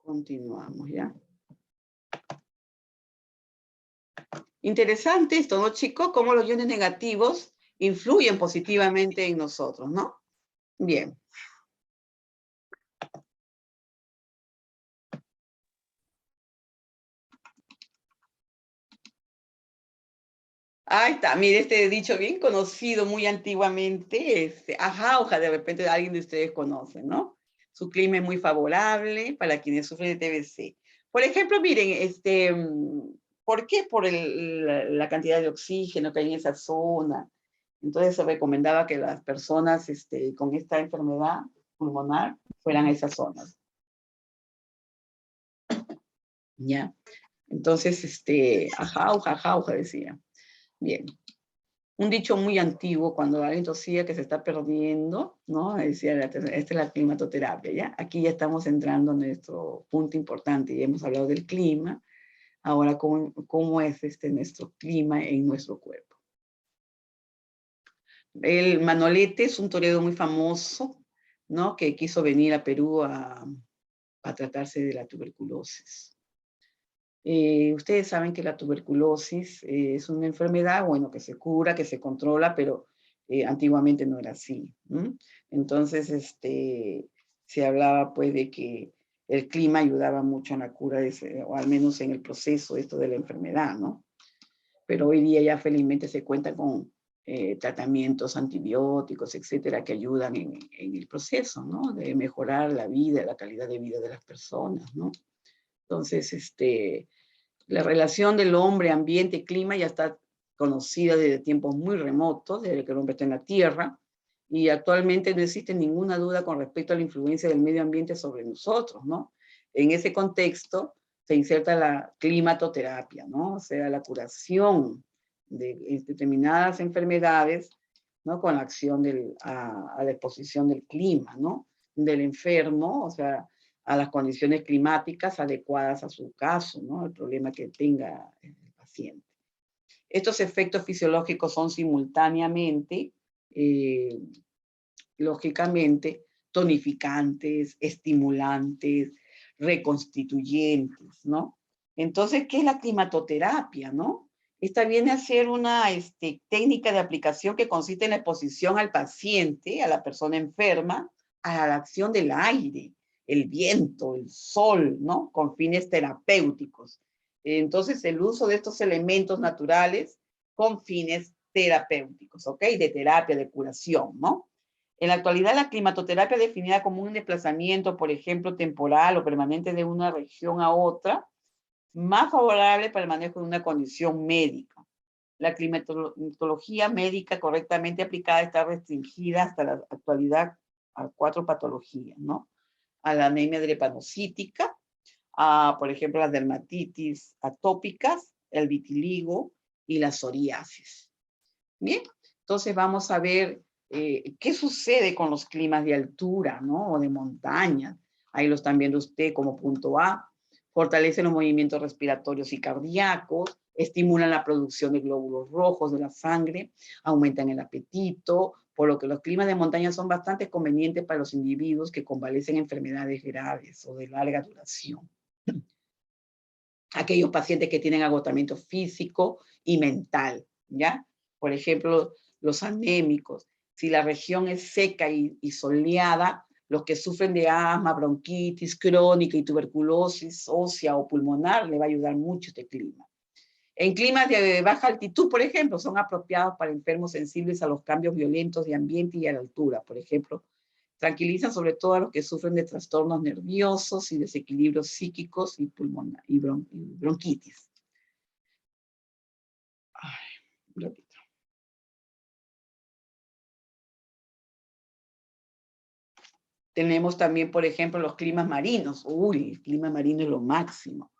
Continuamos, ¿ya? Interesante esto, ¿no, chicos? Cómo los iones negativos influyen positivamente en nosotros, ¿no? Bien. Ahí está, mire, este dicho bien conocido muy antiguamente, ajauja, de repente alguien de ustedes conoce, ¿no? Su clima es muy favorable para quienes sufren de TBC. Por ejemplo, miren, ¿por qué? Por la cantidad de oxígeno que hay en esa zona. Entonces se recomendaba que las personas con esta enfermedad pulmonar fueran a esas zonas. ¿Ya? Entonces, ajauja, decía. Bien. Un dicho muy antiguo, cuando alguien tosía que se está perdiendo, ¿no? Decía, esta es la climatoterapia, ¿ya? Aquí ya estamos entrando en nuestro punto importante, ya hemos hablado del clima, ahora cómo es nuestro clima en nuestro cuerpo. El Manolete es un torero muy famoso, ¿no? Que quiso venir a Perú a tratarse de la tuberculosis. Ustedes saben que la tuberculosis es una enfermedad, bueno, que se cura, que se controla, pero antiguamente no era así. Entonces, se hablaba pues de que el clima ayudaba mucho en la cura, o al menos en el proceso esto de la enfermedad, ¿no? Pero hoy día ya felizmente se cuenta con tratamientos antibióticos, etcétera, que ayudan en el proceso, ¿no? De mejorar la vida, la calidad de vida de las personas, ¿no? Entonces, la relación del hombre, ambiente, clima ya está conocida desde tiempos muy remotos, desde que el hombre está en la Tierra, y actualmente no existe ninguna duda con respecto a la influencia del medio ambiente sobre nosotros, ¿no? En ese contexto se inserta la climatoterapia, ¿no? O sea, la curación de determinadas enfermedades, ¿no? Con la acción a la exposición del clima, ¿no? Del enfermo, o sea, a las condiciones climáticas adecuadas a su caso, ¿no? El problema que tenga el paciente. Estos efectos fisiológicos son simultáneamente, lógicamente, tonificantes, estimulantes, reconstituyentes, ¿no? Entonces, ¿qué es la climatoterapia, no? Esta viene a ser una técnica de aplicación que consiste en la exposición al paciente, a la persona enferma, a la acción del aire, el viento, el sol, ¿no? Con fines terapéuticos. Entonces, el uso de estos elementos naturales con fines terapéuticos, ¿ok? De terapia, de curación, ¿no? En la actualidad, la climatoterapia es definida como un desplazamiento, por ejemplo, temporal o permanente de una región a otra, más favorable para el manejo de una condición médica. La climatología médica correctamente aplicada está restringida hasta la actualidad a 4 patologías, ¿no? A la anemia drepanocítica, a, por ejemplo, las dermatitis atópicas, el vitiligo y la psoriasis. Bien, entonces vamos a ver qué sucede con los climas de altura, ¿no? O de montaña. Ahí lo están viendo usted como punto A. Fortalecen los movimientos respiratorios y cardíacos, estimulan la producción de glóbulos rojos de la sangre, aumentan el apetito, por lo que los climas de montaña son bastante convenientes para los individuos que convalecen enfermedades graves o de larga duración. Aquellos pacientes que tienen agotamiento físico y mental, ¿ya? Por ejemplo, los anémicos. Si la región es seca y soleada, los que sufren de asma, bronquitis crónica y tuberculosis ósea o pulmonar, le va a ayudar mucho este clima. En climas de baja altitud, por ejemplo, son apropiados para enfermos sensibles a los cambios violentos de ambiente y a la altura. Por ejemplo, tranquilizan sobre todo a los que sufren de trastornos nerviosos y desequilibrios psíquicos y bronquitis. Ay, un ratito. Tenemos también, por ejemplo, los climas marinos. Uy, el clima marino es lo máximo.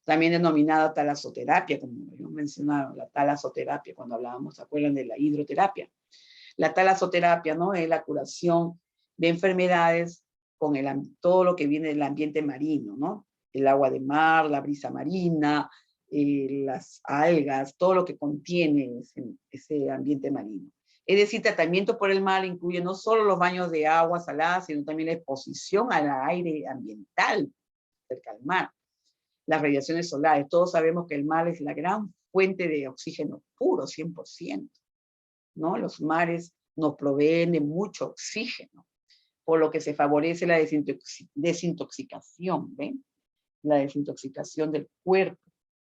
También denominada talasoterapia, como yo mencionaba, la talasoterapia, cuando hablábamos, ¿se acuerdan de la hidroterapia? La talasoterapia, ¿no? Es la curación de enfermedades con todo lo que viene del ambiente marino, ¿no? El agua de mar, la brisa marina, las algas, todo lo que contiene ese ambiente marino. Es decir, tratamiento por el mar incluye no solo los baños de agua salada, sino también la exposición al aire ambiental, cerca al mar. Las radiaciones solares, todos sabemos que el mar es la gran fuente de oxígeno puro, 100%, ¿no? Los mares nos proveen de mucho oxígeno, por lo que se favorece la desintoxicación, ¿ven? La desintoxicación del cuerpo,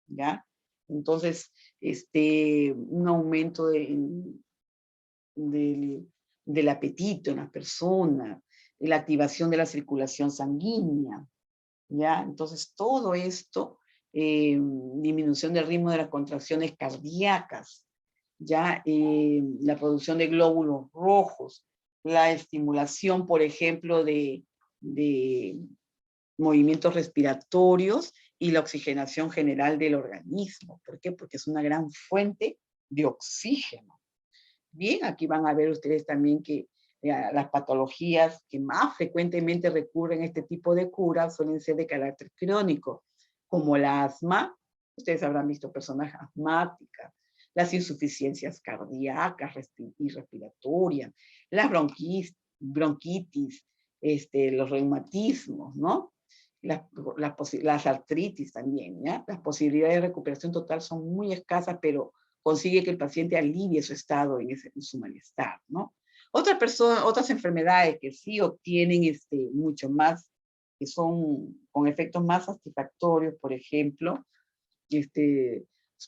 ¿ya? Entonces, un aumento del apetito en las personas, la activación de la circulación sanguínea, ¿ya? Entonces, todo esto, disminución del ritmo de las contracciones cardíacas, ¿ya? La producción de glóbulos rojos, la estimulación, por ejemplo, de movimientos respiratorios y la oxigenación general del organismo. ¿Por qué? Porque es una gran fuente de oxígeno. Bien, aquí van a ver ustedes también que las patologías que más frecuentemente recurren a este tipo de curas suelen ser de carácter crónico, como el asma. Ustedes habrán visto personas asmáticas, las insuficiencias cardíacas y respiratorias, las bronquitis, los reumatismos, ¿no? Las artritis también, ¿ya? Las posibilidades de recuperación total son muy escasas, pero consigue que el paciente alivie su estado en su malestar, ¿no? Otras enfermedades que sí obtienen mucho más, que son con efectos más satisfactorios, por ejemplo,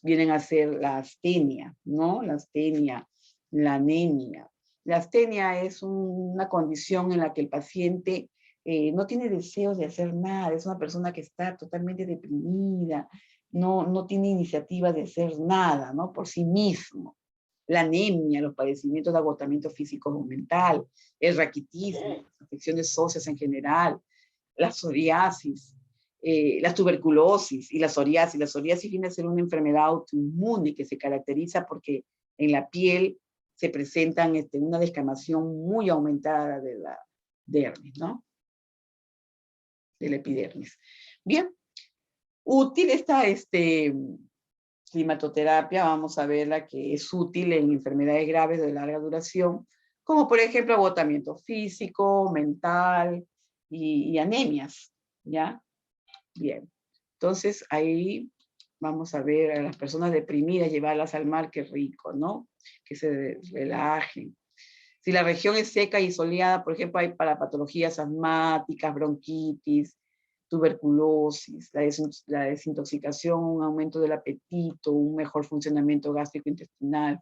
vienen a ser la astenia, ¿no? La astenia, la anemia. La astenia es una condición en la que el paciente no tiene deseos de hacer nada, es una persona que está totalmente deprimida, no tiene iniciativa de hacer nada, ¿no? Por sí mismo. La anemia, los padecimientos de agotamiento físico o mental, el raquitismo, las afecciones óseas en general, la psoriasis, la tuberculosis y la psoriasis. La psoriasis viene a ser una enfermedad autoinmune que se caracteriza porque en la piel se presentan una descamación muy aumentada de la dermis, ¿no? De la epidermis. Bien, útil esta climatoterapia, vamos a verla que es útil en enfermedades graves de larga duración, como por ejemplo agotamiento físico, mental y anemias, ¿ya? Bien, entonces ahí vamos a ver a las personas deprimidas, llevarlas al mar, qué rico, ¿no? Que se relajen. Si la región es seca y soleada, por ejemplo, hay para patologías asmáticas, bronquitis, tuberculosis, la desintoxicación, un aumento del apetito, un mejor funcionamiento gástrico-intestinal.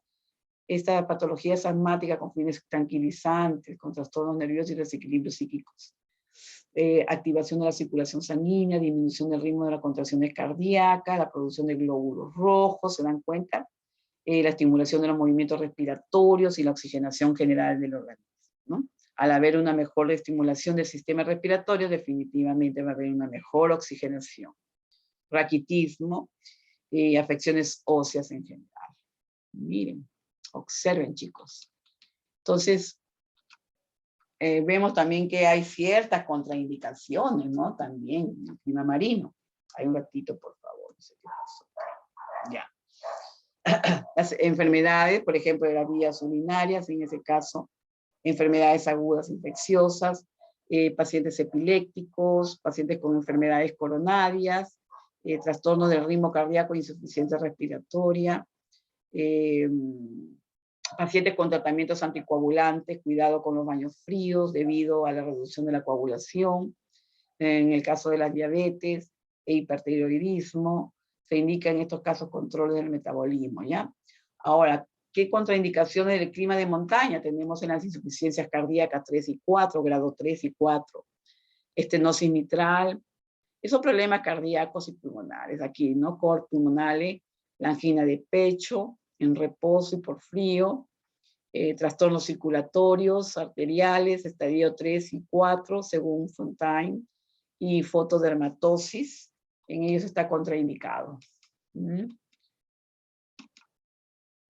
Esta patología es asmática con fines tranquilizantes, con trastornos nerviosos y desequilibrios psíquicos. Activación de la circulación sanguínea, disminución del ritmo de las contracciones cardíacas, la producción de glóbulos rojos, ¿se dan cuenta? La estimulación de los movimientos respiratorios y la oxigenación general del organismo, ¿no? Al haber una mejor estimulación del sistema respiratorio, definitivamente va a haber una mejor oxigenación. Raquitismo y afecciones óseas en general. Miren, observen, chicos. Entonces, vemos también que hay ciertas contraindicaciones, ¿no? También en el clima marino. Hay un ratito, por favor. No sé qué pasó. Ya. Las enfermedades, por ejemplo, de las vías urinarias, en ese caso, enfermedades agudas infecciosas, pacientes epilépticos, pacientes con enfermedades coronarias, trastornos del ritmo cardíaco, insuficiencia respiratoria, pacientes con tratamientos anticoagulantes, cuidado con los baños fríos debido a la reducción de la coagulación. En el caso de la diabetes e hipertiroidismo, se indica en estos casos control del metabolismo, ¿ya? Ahora, ¿qué contraindicaciones del clima de montaña tenemos en las insuficiencias cardíacas 3 y 4, grado 3 y 4? Estenosis mitral, esos problemas cardíacos y pulmonares, aquí, ¿no? Cor pulmonale, la angina de pecho, en reposo y por frío, trastornos circulatorios, arteriales, estadio 3 y 4, según Fontaine, y fotodermatosis, en ellos está contraindicado.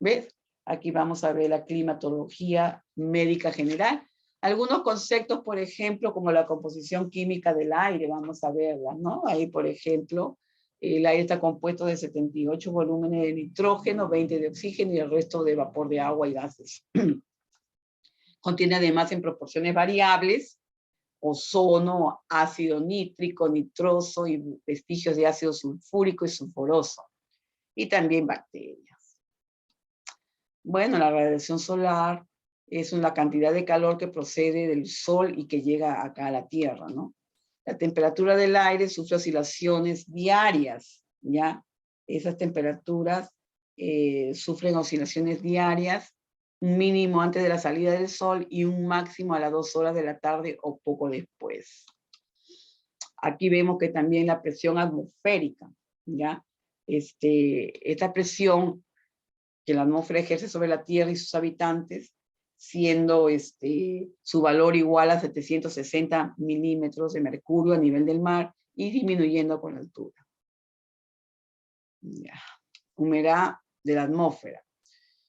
¿Ves? Aquí vamos a ver la climatología médica general. Algunos conceptos, por ejemplo, como la composición química del aire, vamos a verla, ¿no? Ahí, por ejemplo, el aire está compuesto de 78 volúmenes de nitrógeno, 20 de oxígeno y el resto de vapor de agua y gases. Contiene además en proporciones variables ozono, ácido nítrico, nitroso y vestigios de ácido sulfúrico y sulfuroso. Y también bacterias. Bueno, la radiación solar es una cantidad de calor que procede del sol y que llega acá a la Tierra, ¿no? La temperatura del aire sufre oscilaciones diarias, ¿ya? Esas temperaturas sufren oscilaciones diarias, un mínimo antes de la salida del sol y un máximo a las 2 horas de la tarde o poco después. Aquí vemos que también la presión atmosférica, ¿ya? Esta presión que la atmósfera ejerce sobre la Tierra y sus habitantes, siendo su valor igual a 760 milímetros de mercurio a nivel del mar y disminuyendo con la altura. Ya. Humedad de la atmósfera.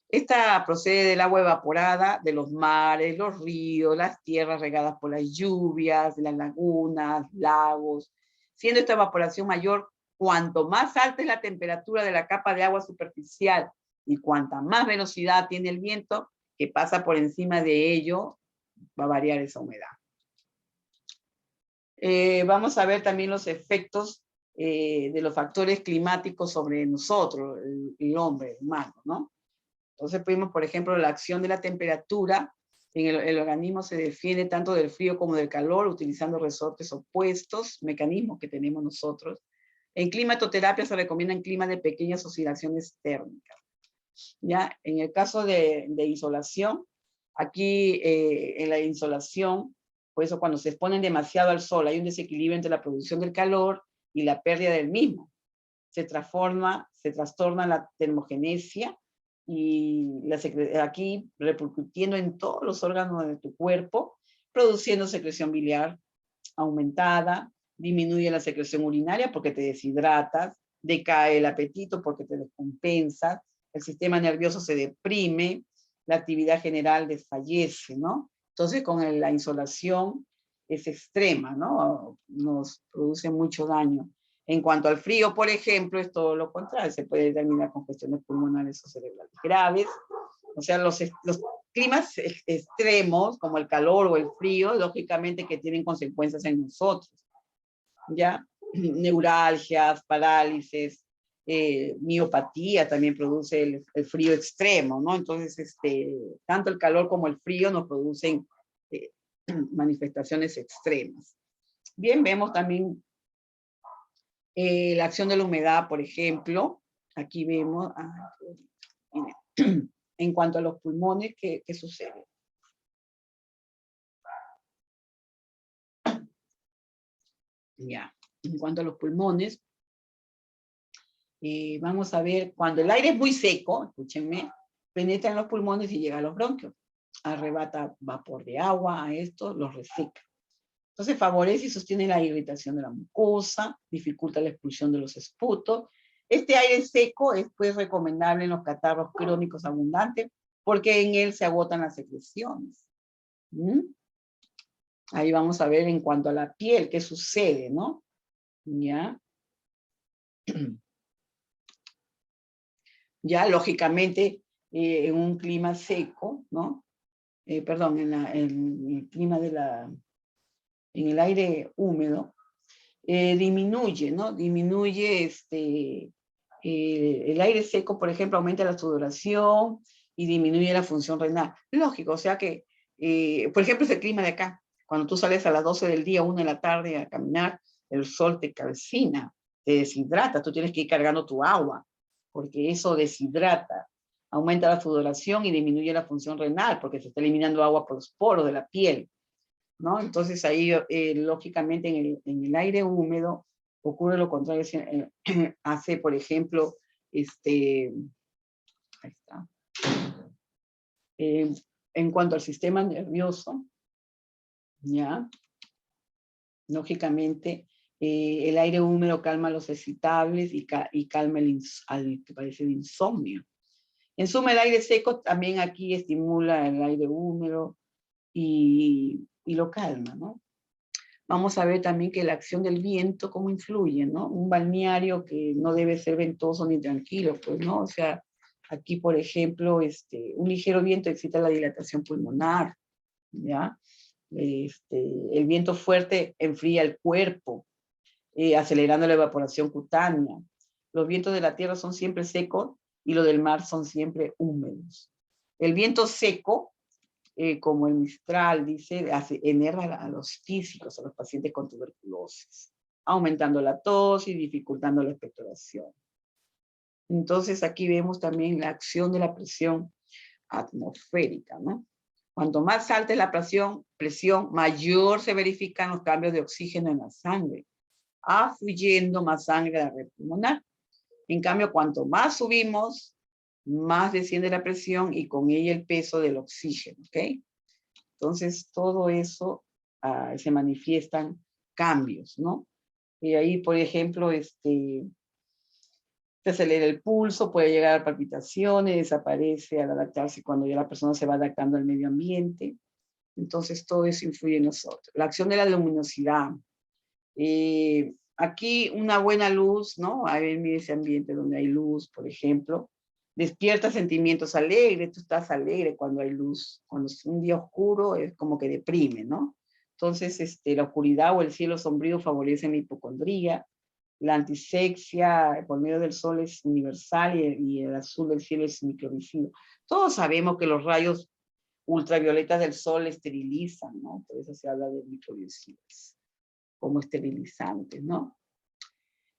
Esta procede del agua evaporada de los mares, los ríos, las tierras regadas por las lluvias, de las lagunas, lagos, siendo esta evaporación mayor cuanto más alta es la temperatura de la capa de agua superficial y cuanta más velocidad tiene el viento que pasa por encima de ello, va a variar esa humedad. Vamos a ver también los efectos de los factores climáticos sobre nosotros, el hombre, el humano, ¿no? Entonces vemos, por ejemplo, la acción de la temperatura. En el organismo se defiende tanto del frío como del calor, utilizando resortes opuestos, mecanismos que tenemos nosotros. En climatoterapia se recomiendan climas de pequeñas oscilaciones térmicas. ¿Ya? En el caso de insolación, aquí en la insolación, por eso cuando se exponen demasiado al sol, hay un desequilibrio entre la producción del calor y la pérdida del mismo. Se trastorna la termogenesia, y aquí repercutiendo en todos los órganos de tu cuerpo, produciendo secreción biliar aumentada, disminuye la secreción urinaria porque te deshidratas, decae el apetito porque te descompensas, el sistema nervioso se deprime, la actividad general desfallece, ¿no? Entonces con la insolación es extrema, ¿no? Nos produce mucho daño. En cuanto al frío, por ejemplo, es todo lo contrario. Se puede terminar con cuestiones pulmonares o cerebrales graves. O sea, los climas extremos, como el calor o el frío, lógicamente que tienen consecuencias en nosotros. ¿Ya? Neuralgias, parálisis, miopatía también produce el frío extremo, ¿no? Entonces, tanto el calor como el frío nos producen manifestaciones extremas. Bien, vemos también la acción de la humedad, por ejemplo. Aquí vemos, en cuanto a los pulmones, ¿qué sucede? Ya, en cuanto a los pulmones, vamos a ver, cuando el aire es muy seco, escúchenme, penetra en los pulmones y llega a los bronquios. Arrebata vapor de agua, a esto los reseca. Entonces favorece y sostiene la irritación de la mucosa, dificulta la expulsión de los esputos. Este aire seco es pues recomendable en los catarros crónicos abundantes porque en él se agotan las secreciones. Ahí vamos a ver en cuanto a la piel qué sucede, ¿no? Ya. Ya, lógicamente, en un clima seco, ¿no? Perdón, en el clima en el aire húmedo, disminuye, ¿no? Disminuye el aire seco, por ejemplo, aumenta la sudoración y disminuye la función renal. Lógico, o sea que, por ejemplo, es el clima de acá. Cuando tú sales a las 12 del día, 1 de la tarde a caminar, el sol te calcina, te deshidrata, tú tienes que ir cargando tu agua, porque eso deshidrata, aumenta la sudoración y disminuye la función renal, porque se está eliminando agua por los poros de la piel, ¿no? Entonces ahí, lógicamente, en el aire húmedo ocurre lo contrario, hace, por ejemplo, ahí está. En cuanto al sistema nervioso, ¿ya? Lógicamente, el aire húmedo calma los excitables y calma al que parece el insomnio. En suma, el aire seco también aquí estimula el aire húmedo y lo calma, ¿no? Vamos a ver también que la acción del viento, cómo influye, ¿no? Un balneario que no debe ser ventoso ni tranquilo, pues, ¿no? O sea, aquí, por ejemplo, un ligero viento excita la dilatación pulmonar, ¿ya? El viento fuerte enfría el cuerpo, acelerando la evaporación cutánea. Los vientos de la tierra son siempre secos y los del mar son siempre húmedos. El viento seco, como el Mistral, dice, enerva a los físicos, a los pacientes con tuberculosis, aumentando la tos y dificultando la expectoración. Entonces aquí vemos también la acción de la presión atmosférica, ¿no? Cuanto más alta es la presión, mayor se verifican los cambios de oxígeno en la sangre, afluyendo más sangre a la red pulmonar. En cambio, cuanto más subimos, más desciende la presión y con ella el peso del oxígeno, ¿ok? Entonces, todo eso se manifiestan cambios, ¿no? Y ahí, por ejemplo, se acelera el pulso, puede llegar a palpitaciones, desaparece al adaptarse cuando ya la persona se va adaptando al medio ambiente. Entonces, todo eso influye en nosotros. La acción de la luminosidad. Aquí una buena luz, ¿no? A ver, mire ese ambiente donde hay luz, por ejemplo, despierta sentimientos alegres, tú estás alegre cuando hay luz. Cuando es un día oscuro es como que deprime, ¿no? Entonces, la oscuridad o el cielo sombrío favorecen la hipocondría, la antisexia por medio del sol es universal y el azul del cielo es microvisivo. Todos sabemos que los rayos ultravioletas del sol esterilizan, ¿no? Por eso se habla de microvisivos como esterilizantes, ¿no?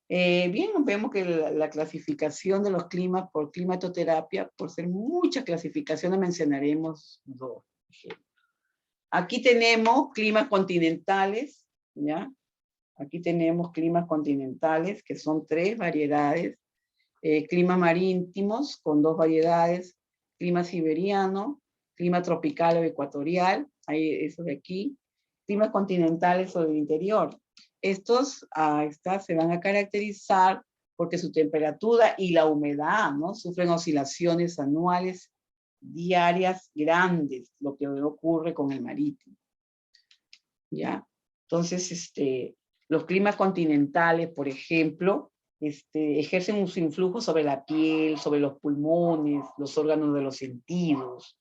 Bien, vemos que la clasificación de los climas por climatoterapia, por ser muchas clasificaciones, mencionaremos dos ejemplos. Aquí tenemos climas continentales, ¿ya? Aquí tenemos climas continentales, que son 3 variedades. Climas marítimos, con 2 variedades. Clima siberiano, clima tropical o ecuatorial, ahí, eso de aquí. Climas continentales o del interior. Estos se van a caracterizar porque su temperatura y la humedad, ¿no? Sufren oscilaciones anuales diarias grandes, lo que ocurre con el marítimo. ¿Ya? Entonces, los climas continentales, por ejemplo, ejercen un influjo sobre la piel, sobre los pulmones, los órganos de los sentidos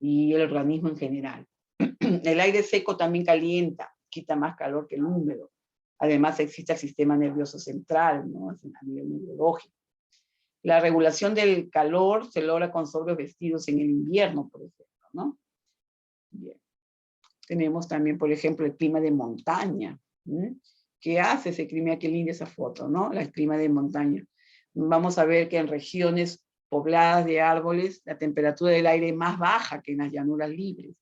y el organismo en general. El aire seco también calienta, quita más calor que el húmedo. Además existe el sistema nervioso central, ¿no? A nivel neurológico. La regulación del calor se logra con sobrios vestidos en el invierno, por ejemplo, ¿no? Bien. Tenemos también, por ejemplo, el clima de montaña. ¿Qué hace ese clima? Qué linda esa foto, ¿no? El clima de montaña. Vamos a ver que en regiones pobladas de árboles, la temperatura del aire es más baja que en las llanuras libres,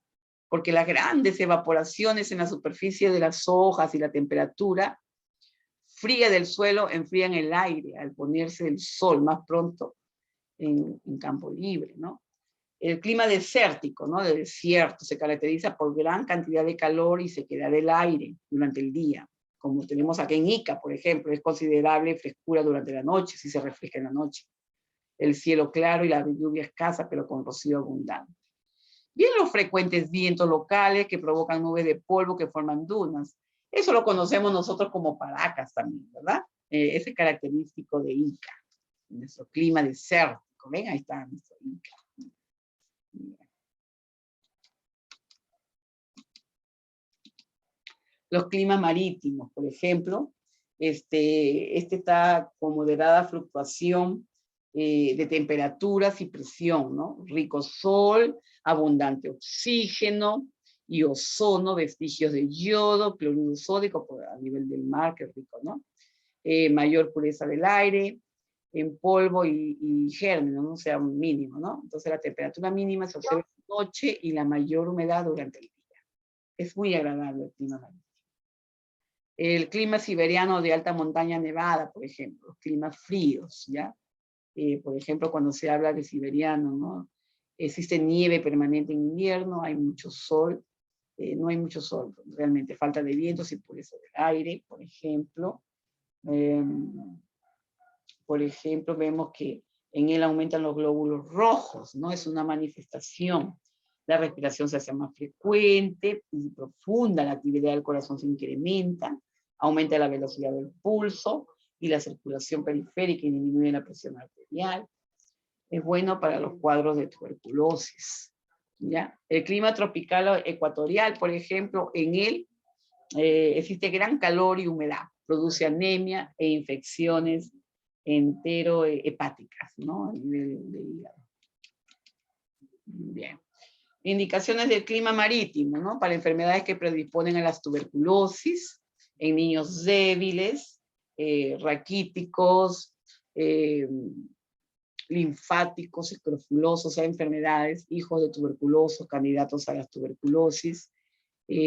porque las grandes evaporaciones en la superficie de las hojas y la temperatura fría del suelo enfrían el aire al ponerse el sol más pronto en campo libre, ¿no? El clima desértico, ¿no? De desierto, se caracteriza por gran cantidad de calor y sequedad del aire durante el día. Como tenemos aquí en Ica, por ejemplo, es considerable frescura durante la noche, si se refleja en la noche. El cielo claro y la lluvia escasa, pero con rocío abundante. Bien, los frecuentes vientos locales que provocan nubes de polvo que forman dunas. Eso lo conocemos nosotros como Paracas también, ¿verdad? Ese es característico de Ica, nuestro clima desértico. ¿Ven? Ahí está nuestro Ica. Los climas marítimos, por ejemplo, está con moderada fluctuación de temperaturas y presión, ¿no? Rico sol, abundante oxígeno y ozono, vestigios de yodo, cloruro sódico a nivel del mar, que rico, ¿no? Mayor pureza del aire, en polvo y gérmenes, ¿no? O sea, un mínimo, ¿no? Entonces la temperatura mínima se observa en la noche y la mayor humedad durante el día. Es muy agradable el clima marítimo. El clima siberiano de alta montaña nevada, por ejemplo, climas fríos, ¿ya? Por ejemplo, cuando se habla de siberiano, ¿no? Existe nieve permanente en invierno, hay mucho sol, no hay mucho sol, realmente falta de vientos y pureza del aire, por ejemplo. Por ejemplo, vemos que en él aumentan los glóbulos rojos, ¿no? Es una manifestación. La respiración se hace más frecuente y profunda, la actividad del corazón se incrementa, aumenta la velocidad del pulso y la circulación periférica y disminuye la presión arterial. Es bueno para los cuadros de tuberculosis. ¿ya? El clima tropical o ecuatorial, por ejemplo, en él existe gran calor y humedad, produce anemia e infecciones enterohepáticas, ¿no? A nivel de hígado. Bien. Indicaciones del clima marítimo, ¿no? Para enfermedades que predisponen a las tuberculosis, en niños débiles, raquíticos, linfáticos, escrofulosos, o sea, enfermedades, hijos de tuberculosos, candidatos a la tuberculosis,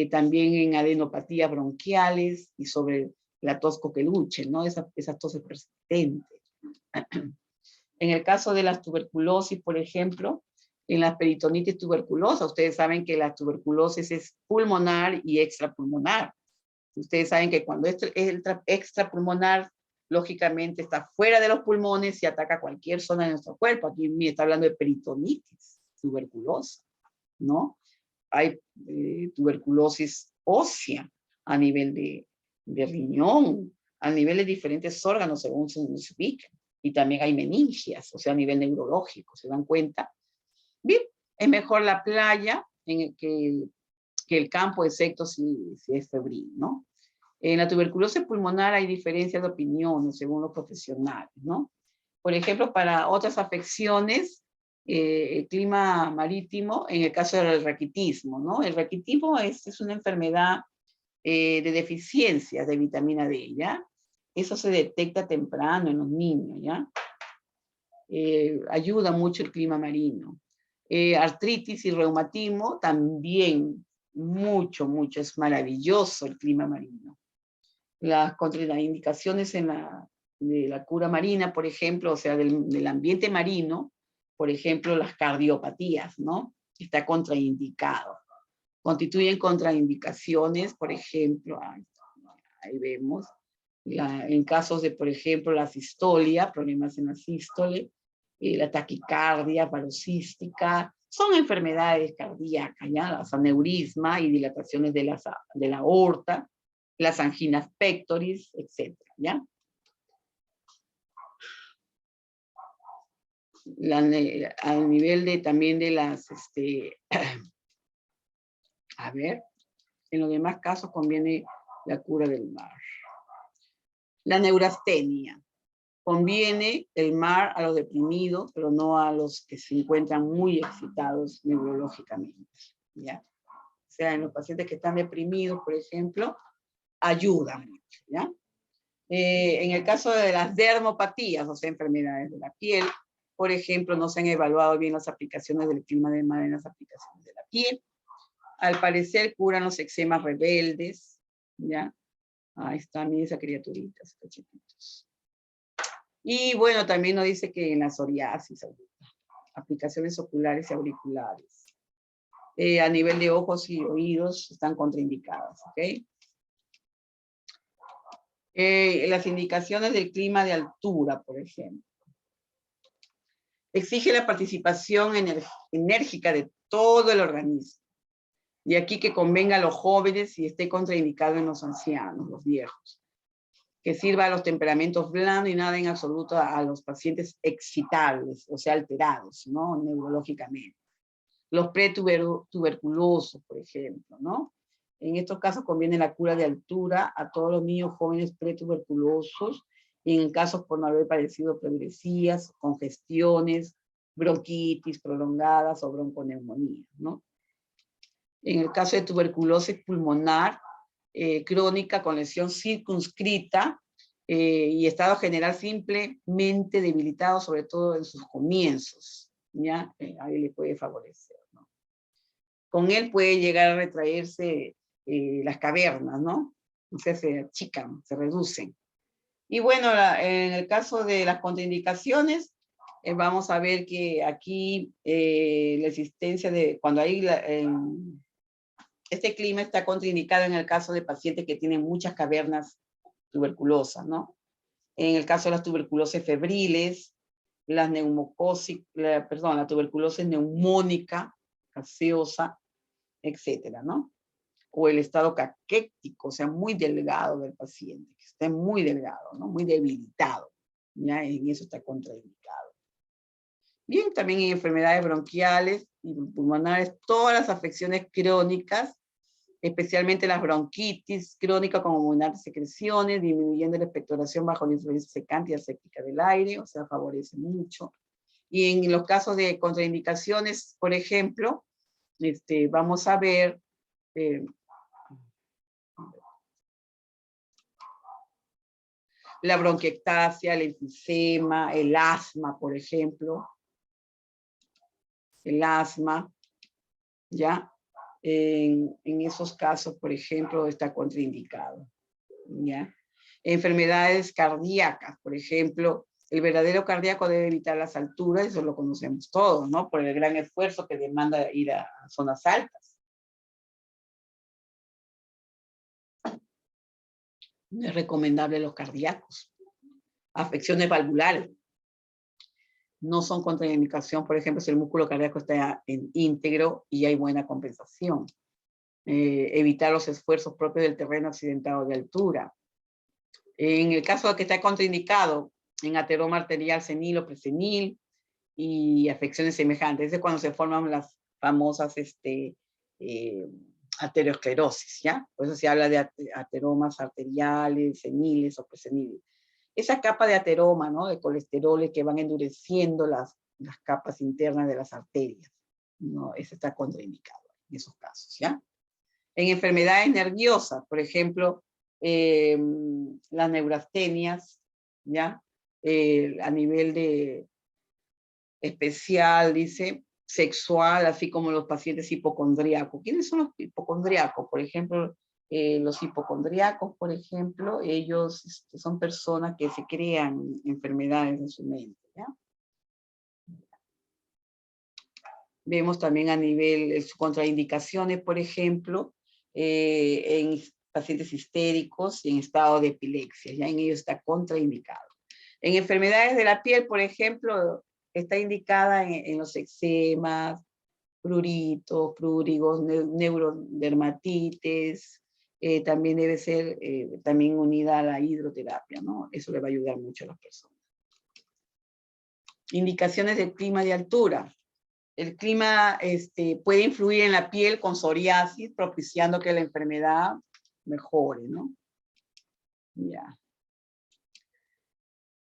también en adenopatías bronquiales y sobre la tos coqueluche, ¿no? Esa tos es persistente. En el caso de las tuberculosis, por ejemplo, en la peritonitis tuberculosa, ustedes saben que la tuberculosis es pulmonar y extrapulmonar. Ustedes saben que cuando es extrapulmonar, lógicamente está fuera de los pulmones y ataca cualquier zona de nuestro cuerpo. Aquí me está hablando de peritonitis tuberculosa, ¿no? Hay tuberculosis ósea a nivel de riñón, a nivel de diferentes órganos según se ubican. Y también hay meningias, o sea, a nivel neurológico, ¿se dan cuenta? Bien, es mejor la playa que el campo, excepto si es febril, ¿no? En la tuberculosis pulmonar hay diferencias de opiniones según los profesionales, ¿no? Por ejemplo, para otras afecciones, el clima marítimo, en el caso del raquitismo, ¿no? El raquitismo es una enfermedad de deficiencias de vitamina D, ¿ya? Eso se detecta temprano en los niños, ¿ya? Ayuda mucho el clima marino. Artritis y reumatismo también, mucho, es maravilloso el clima marino. Las contraindicaciones de la cura marina, por ejemplo, o sea, del ambiente marino, por ejemplo, las cardiopatías, ¿no? Está contraindicado. Constituyen contraindicaciones, por ejemplo, ahí vemos, en casos de, por ejemplo, la sistolia, problemas en la sístole, la taquicardia paroxística, son enfermedades cardíacas, ¿ya? Las aneurisma y dilataciones de la aorta, las anginas pectoris, etcétera, ¿ya? Al nivel también de las, a ver, en los demás casos conviene la cura del mar. La neurastenia. Conviene el mar a los deprimidos, pero no a los que se encuentran muy excitados neurológicamente, ¿ya? O sea, en los pacientes que están deprimidos, por ejemplo, ayuda mucho, ¿ya? En el caso de las dermopatías, o sea, enfermedades de la piel, por ejemplo, no se han evaluado bien las aplicaciones del clima de mar en las aplicaciones de la piel. Al parecer curan los eczemas rebeldes, ¿ya? Ahí está, miren esa criaturita, esos cachetitos. Y bueno, también nos dice que en la psoriasis, aplicaciones oculares y auriculares. A nivel de ojos y oídos están contraindicadas, ¿ok? Las indicaciones del clima de altura, por ejemplo. Exige la participación enérgica de todo el organismo. Y aquí que convenga a los jóvenes y esté contraindicado en los ancianos, los viejos. Que sirva a los temperamentos blandos y nada en absoluto a los pacientes excitables, o sea, alterados, ¿no? Neurológicamente. Los pretuberculosos, por ejemplo, ¿no? En estos casos conviene la cura de altura a todos los niños jóvenes pretuberculosos y en casos por no haber padecido pleuresías, congestiones, bronquitis prolongadas o bronconeumonía, ¿no? En el caso de tuberculosis pulmonar crónica con lesión circunscrita y estado general simplemente debilitado, sobre todo en sus comienzos, ¿ya? Ahí le puede favorecer, ¿no? Con él puede llegar a retraerse las cavernas, ¿no? O sea, se achican, se reducen. Y bueno, en el caso de las contraindicaciones, vamos a ver que aquí la existencia de, cuando hay este clima está contraindicado en el caso de pacientes que tienen muchas cavernas tuberculosas, ¿no? En el caso de las tuberculosis febriles, la tuberculosis neumónica, gaseosa, etcétera, ¿no? O el estado caquético, o sea, muy delgado del paciente, que esté muy delgado, ¿no? Muy debilitado, ¿ya? En eso está contraindicado. Bien, también en enfermedades bronquiales, y pulmonares, todas las afecciones crónicas, especialmente las bronquitis crónica con abundantes secreciones, disminuyendo la expectoración bajo la influencia secante y aséptica del aire, o sea, favorece mucho. Y en los casos de contraindicaciones, por ejemplo, vamos a ver la bronquiectasia, el enfisema, el asma, por ejemplo. El asma, ¿ya? En esos casos, por ejemplo, está contraindicado, ¿ya? Enfermedades cardíacas, por ejemplo, el verdadero cardíaco debe evitar las alturas, eso lo conocemos todos, ¿no? Por el gran esfuerzo que demanda ir a zonas altas. No es recomendable los cardíacos. Afecciones valvulares no son contraindicación, por ejemplo, si el músculo cardíaco está íntegro y hay buena compensación. Evitar los esfuerzos propios del terreno accidentado de altura. En el caso de que está contraindicado en ateroma arterial senil o presenil y afecciones semejantes, es cuando se forman las famosas aterosclerosis, ¿ya? Por eso se habla de ateromas arteriales, seniles o preseniles. Esa capa de ateroma, ¿no? De colesteroles que van endureciendo las capas internas de las arterias, ¿no? Eso está contraindicado en esos casos, ¿ya? En enfermedades nerviosas, por ejemplo, las neurastenias, ¿ya? A nivel de especial, dice, sexual, así como los pacientes hipocondríacos. ¿Quiénes son los hipocondríacos? Por ejemplo, los hipocondríacos, por ejemplo, ellos son personas que se crean enfermedades en su mente, ¿ya? Vemos también a nivel contraindicaciones, por ejemplo, en pacientes histéricos y en estado de epilepsia, ya en ellos está contraindicado. En enfermedades de la piel, por ejemplo, está indicada en los eczemas, pruritos, prurigos, neurodermatitis, también debe ser también unida a la hidroterapia, ¿no? Eso le va a ayudar mucho a las personas. Indicaciones del clima de altura. El clima puede influir en la piel con psoriasis, propiciando que la enfermedad mejore, ¿no? Ya.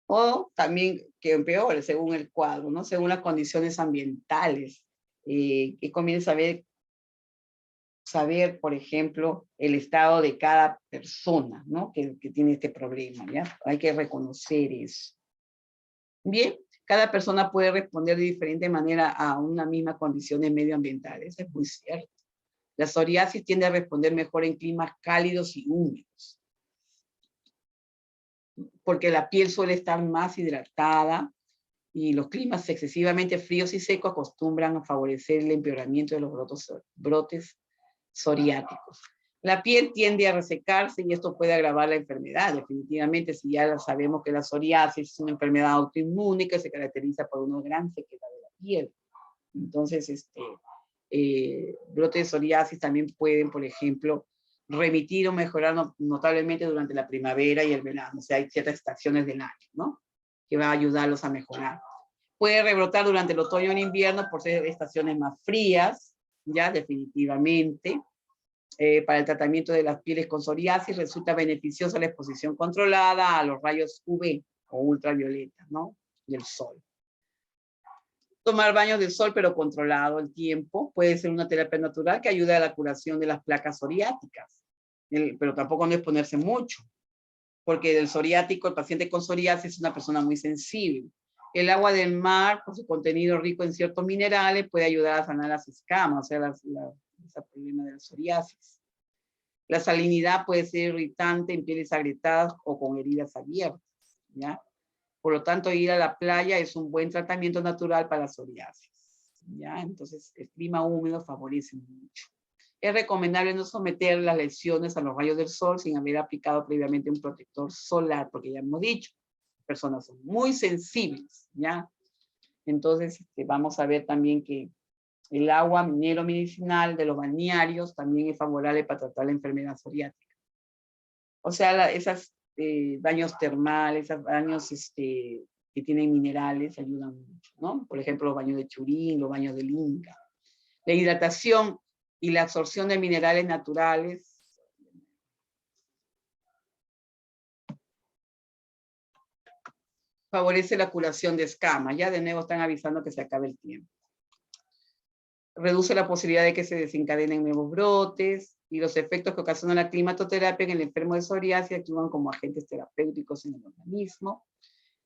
O también que empeore según el cuadro, ¿no? Según las condiciones ambientales. Que conviene saber, por ejemplo, el estado de cada persona, ¿no? Que tiene este problema, ¿ya? Hay que reconocer eso. Bien, cada persona puede responder de diferente manera a una misma condición medioambientales, es muy cierto. La psoriasis tiende a responder mejor en climas cálidos y húmedos, porque la piel suele estar más hidratada y los climas excesivamente fríos y secos acostumbran a favorecer el empeoramiento de los brotes psoriáticos. La piel tiende a resecarse y esto puede agravar la enfermedad. Definitivamente, si ya sabemos que la psoriasis es una enfermedad autoinmune que se caracteriza por una gran sequedad de la piel. Entonces, brotes de psoriasis también pueden, por ejemplo, remitir o mejorar notablemente durante la primavera y el verano. O sea, hay ciertas estaciones del año, ¿no? Que va a ayudarlos a mejorar. Puede rebrotar durante el otoño y el invierno por ser estaciones más frías, ya definitivamente. Para el tratamiento de las pieles con psoriasis resulta beneficiosa la exposición controlada a los rayos UV o ultravioleta, ¿no? Del sol. Tomar baños del sol, pero controlado el tiempo, puede ser una terapia natural que ayuda a la curación de las placas psoriáticas, pero tampoco no exponerse mucho, porque el psoriático, el paciente con psoriasis es una persona muy sensible. El agua del mar, por su contenido rico en ciertos minerales, puede ayudar a sanar las escamas, o sea, ese problema de la psoriasis. La salinidad puede ser irritante en pieles agrietadas o con heridas abiertas, ¿ya? Por lo tanto, ir a la playa es un buen tratamiento natural para la psoriasis, ¿ya? Entonces, el clima húmedo favorece mucho. Es recomendable no someter las lesiones a los rayos del sol sin haber aplicado previamente un protector solar, porque ya hemos dicho, las personas son muy sensibles, ¿ya? Entonces, vamos a ver también que el agua minero medicinal de los balnearios también es favorable para tratar la enfermedad psoriática. O sea, esos baños termales, esos baños que tienen minerales ayudan mucho, ¿no? Por ejemplo, los baños de Churín, los baños del Inca. La hidratación y la absorción de minerales naturales favorece la curación de escamas. Ya de nuevo están avisando que se acabe el tiempo. Reduce la posibilidad de que se desencadenen nuevos brotes y los efectos que ocasiona la climatoterapia en el enfermo de psoriasis actúan como agentes terapéuticos en el organismo.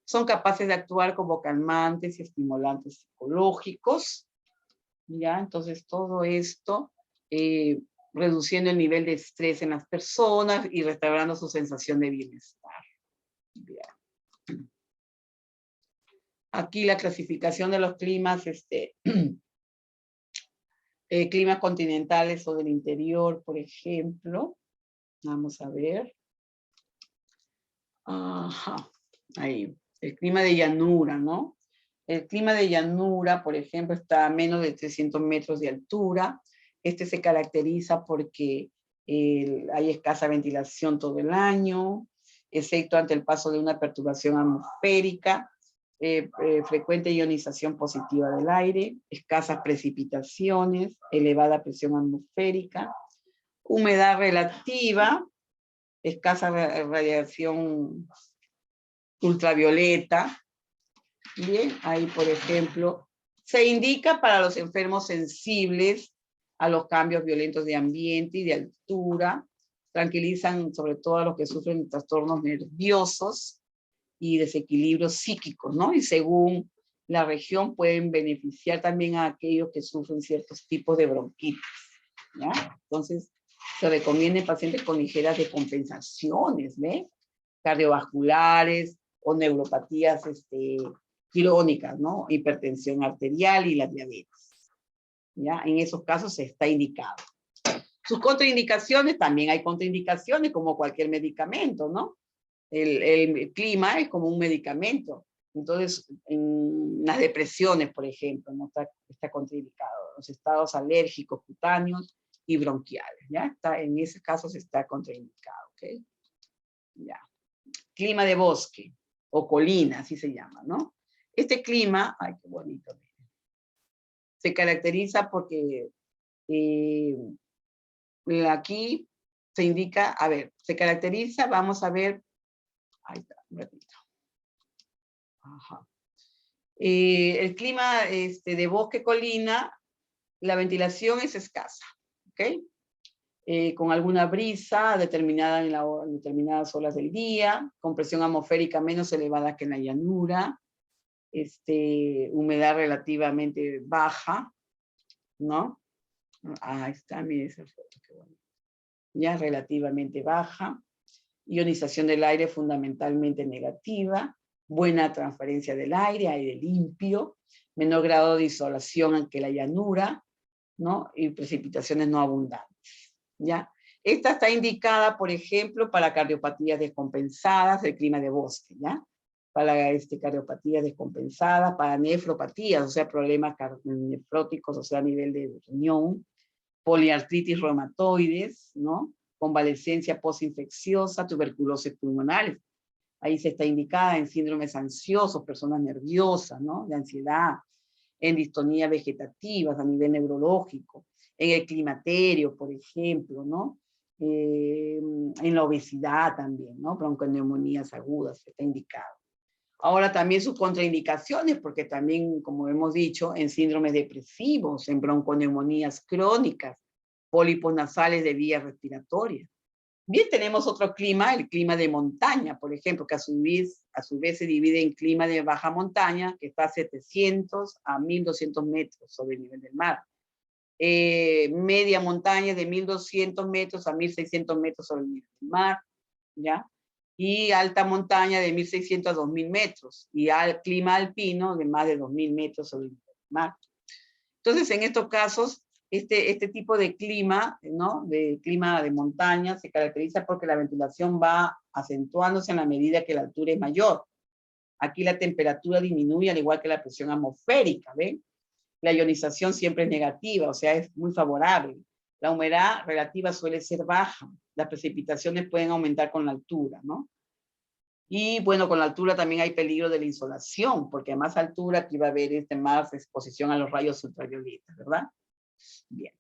Son capaces de actuar como calmantes y estimulantes psicológicos. ¿Ya? Entonces todo esto reduciendo el nivel de estrés en las personas y restaurando su sensación de bienestar. Bien. Aquí la clasificación de los climas, climas continentales o del interior, por ejemplo. Vamos a ver. Ajá, ahí. El clima de llanura, ¿no? El clima de llanura, por ejemplo, está a menos de 300 metros de altura. Este se caracteriza porque hay escasa ventilación todo el año, excepto ante el paso de una perturbación atmosférica, frecuente ionización positiva del aire, escasas precipitaciones, elevada presión atmosférica, humedad relativa, escasa radiación ultravioleta. Bien, ahí por ejemplo, se indica para los enfermos sensibles a los cambios violentos de ambiente y de altura, tranquilizan sobre todo a los que sufren trastornos nerviosos y desequilibrios psíquicos, ¿no? Y según la región pueden beneficiar también a aquellos que sufren ciertos tipos de bronquitis, ¿ya? Entonces, se recomienda en pacientes con ligeras descompensaciones, ¿ve? Cardiovasculares o neuropatías crónicas, ¿no? Hipertensión arterial y la diabetes, ¿ya? En esos casos está indicado. Sus contraindicaciones, también hay contraindicaciones como cualquier medicamento, ¿no? El clima es como un medicamento. Entonces, en las depresiones, por ejemplo, ¿no? Está contraindicado. Los estados alérgicos, cutáneos y bronquiales, ¿ya? En esos casos está contraindicado, ¿ok? Ya. Clima de bosque o colina, así se llama, ¿no? Este clima, ay, qué bonito, se caracteriza porque aquí se indica, a ver, se caracteriza, vamos a ver, ahí está, un ratito. Ajá. El clima de bosque colina, la ventilación es escasa, ¿ok? Con alguna brisa determinada en determinadas horas del día, con presión atmosférica menos elevada que en la llanura, humedad relativamente baja, ¿no? Ahí está, mire esa foto, qué bonito. Ya relativamente baja, ionización del aire fundamentalmente negativa, buena transferencia del aire, aire limpio, menor grado de insolación que la llanura, ¿no? Y precipitaciones no abundantes, ¿ya? Esta está indicada, por ejemplo, para cardiopatías descompensadas del clima de bosque, ¿ya? Para cardiopatías descompensadas, para nefropatías, o sea, problemas nefróticos, o sea, a nivel de riñón, poliartritis reumatoides, ¿no? Convalescencia postinfecciosa, tuberculosis pulmonares. Ahí se está indicada en síndromes ansiosos, personas nerviosas, ¿no? De ansiedad, en distonía vegetativas a nivel neurológico, en el climaterio, por ejemplo, ¿no? En la obesidad también, ¿no? Bronconeumonías agudas, está indicado. Ahora también sus contraindicaciones, porque también, como hemos dicho, en síndromes depresivos, en bronconeumonías crónicas, pólipos nasales de vías respiratorias. Bien, tenemos otro clima, el clima de montaña, por ejemplo, que a su vez se divide en clima de baja montaña, que está a 700 a 1200 metros sobre el nivel del mar. Media montaña de 1200 metros a 1600 metros sobre el nivel del mar, ¿ya? Y alta montaña de 1600 a 2000 metros, y clima alpino de más de 2000 metros sobre el nivel del mar. Entonces, en estos casos, este tipo de clima, ¿no? De clima de montaña, se caracteriza porque la ventilación va acentuándose en la medida que la altura es mayor. Aquí la temperatura disminuye al igual que la presión atmosférica, ¿ven? La ionización siempre es negativa, o sea, es muy favorable. La humedad relativa suele ser baja. Las precipitaciones pueden aumentar con la altura, ¿no? Y bueno, con la altura también hay peligro de la insolación, porque a más altura aquí va a haber más exposición a los rayos ultravioletas, ¿verdad? Bien.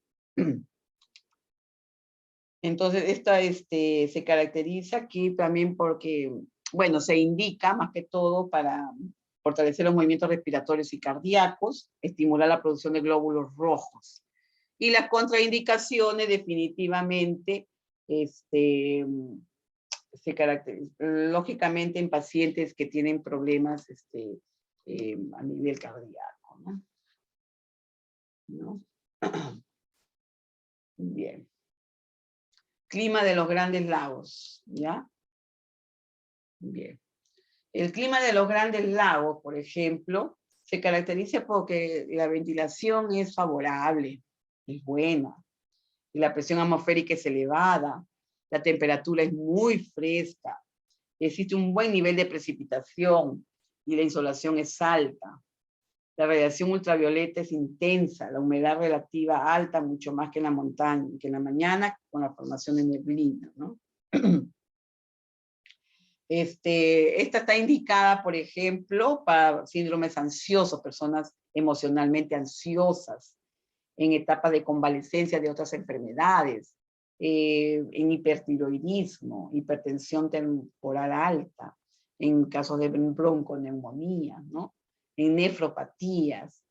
Entonces, esta se caracteriza aquí también porque, bueno, se indica más que todo para fortalecer los movimientos respiratorios y cardíacos, estimular la producción de glóbulos rojos. Y las contraindicaciones definitivamente se caracterizan, lógicamente, en pacientes que tienen problemas a nivel cardíaco, ¿no? ¿No? Bien. Clima de los Grandes Lagos, ¿ya? Bien. El clima de los Grandes Lagos, por ejemplo, se caracteriza porque la ventilación es favorable, es buena, y la presión atmosférica es elevada, la temperatura es muy fresca, existe un buen nivel de precipitación y la insolación es alta. La radiación ultravioleta es intensa, la humedad relativa alta, mucho más que en la montaña, que en la mañana, con la formación de neblina, ¿no? Esta está indicada, por ejemplo, para síndromes ansiosos, personas emocionalmente ansiosas, en etapas de convalescencia de otras enfermedades, en hipertiroidismo, hipertensión temporal alta, en casos de bronconeumonía, ¿no? En nefropatías,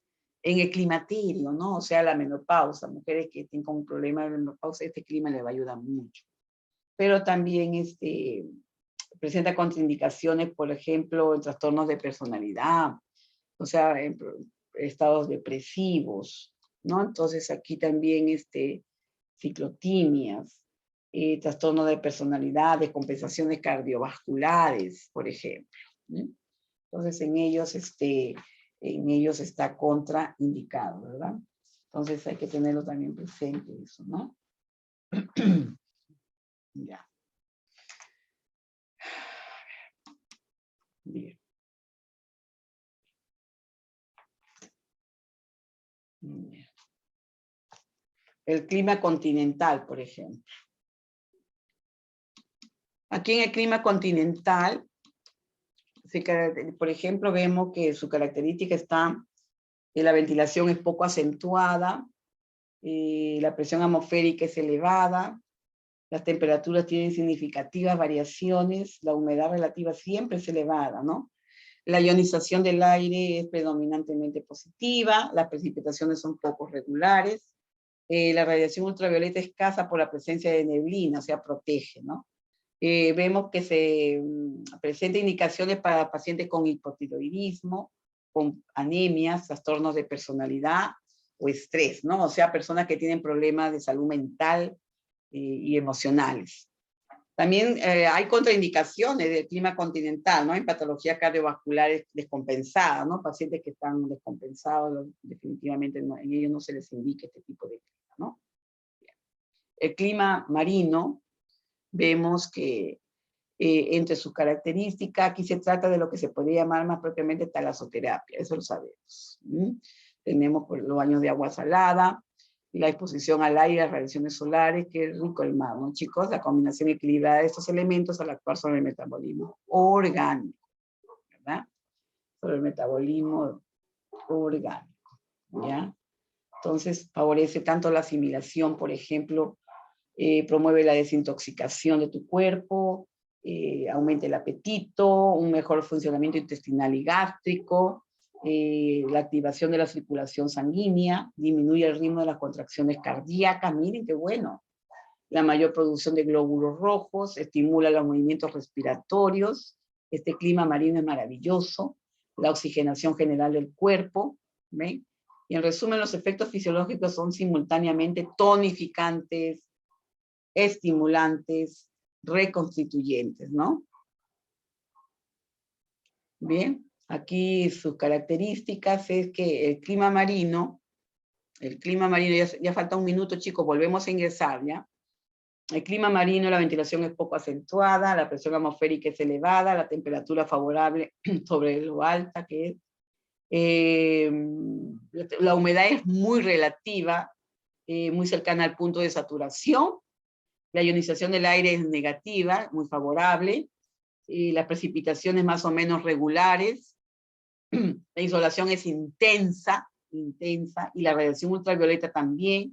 en el climaterio, ¿no? O sea, la menopausa, mujeres que tienen un problema de menopausa, este clima les va a ayudar mucho. Pero también presenta contraindicaciones, por ejemplo, en trastornos de personalidad, o sea, en estados depresivos, ¿no? Entonces aquí también ciclotimias, trastornos de personalidad, descompensaciones cardiovasculares, por ejemplo, ¿no? Entonces en ellos está contraindicado, ¿verdad? Entonces hay que tenerlo también presente eso, ¿no? Ya. Bien. El clima continental, por ejemplo. Aquí en el clima continental, por ejemplo, vemos que su característica está en la ventilación es poco acentuada, la presión atmosférica es elevada, las temperaturas tienen significativas variaciones, la humedad relativa siempre es elevada, ¿no? La ionización del aire es predominantemente positiva, las precipitaciones son poco regulares, la radiación ultravioleta es escasa por la presencia de neblina, o sea, protege, ¿no? Vemos que se presenta indicaciones para pacientes con hipotiroidismo, con anemias, trastornos de personalidad o estrés, ¿no? O sea, personas que tienen problemas de salud mental y emocionales. También hay contraindicaciones del clima continental, ¿no? En patologías cardiovasculares descompensadas, ¿no? Pacientes que están descompensados, definitivamente no, en ellos no se les indica este tipo de clima, ¿no? El clima marino, vemos que entre sus características, aquí se trata de lo que se podría llamar más propiamente talasoterapia, eso lo sabemos. Tenemos por los baños de agua salada, la exposición al aire, las radiaciones solares, que es rico el mar, ¿no, chicos? La combinación equilibrada de estos elementos al actuar sobre el metabolismo orgánico, ¿verdad? Sobre el metabolismo orgánico, ¿ya? Entonces, favorece tanto la asimilación, por ejemplo, promueve la desintoxicación de tu cuerpo, aumenta el apetito, un mejor funcionamiento intestinal y gástrico, la activación de la circulación sanguínea, disminuye el ritmo de las contracciones cardíacas, miren qué bueno, la mayor producción de glóbulos rojos, estimula los movimientos respiratorios, este clima marino es maravilloso, la oxigenación general del cuerpo, ¿ven? Y en resumen, los efectos fisiológicos son simultáneamente tonificantes, estimulantes, reconstituyentes, ¿no? Bien, aquí sus características es que el clima marino, ya falta un minuto, chicos, volvemos a ingresar, ¿ya? El clima marino, la ventilación es poco acentuada, la presión atmosférica es elevada, la temperatura favorable sobre lo alta que es. La humedad es muy relativa, muy cercana al punto de saturación. La ionización del aire es negativa, muy favorable. Las precipitaciones más o menos regulares. La insolación es intensa, intensa y la radiación ultravioleta también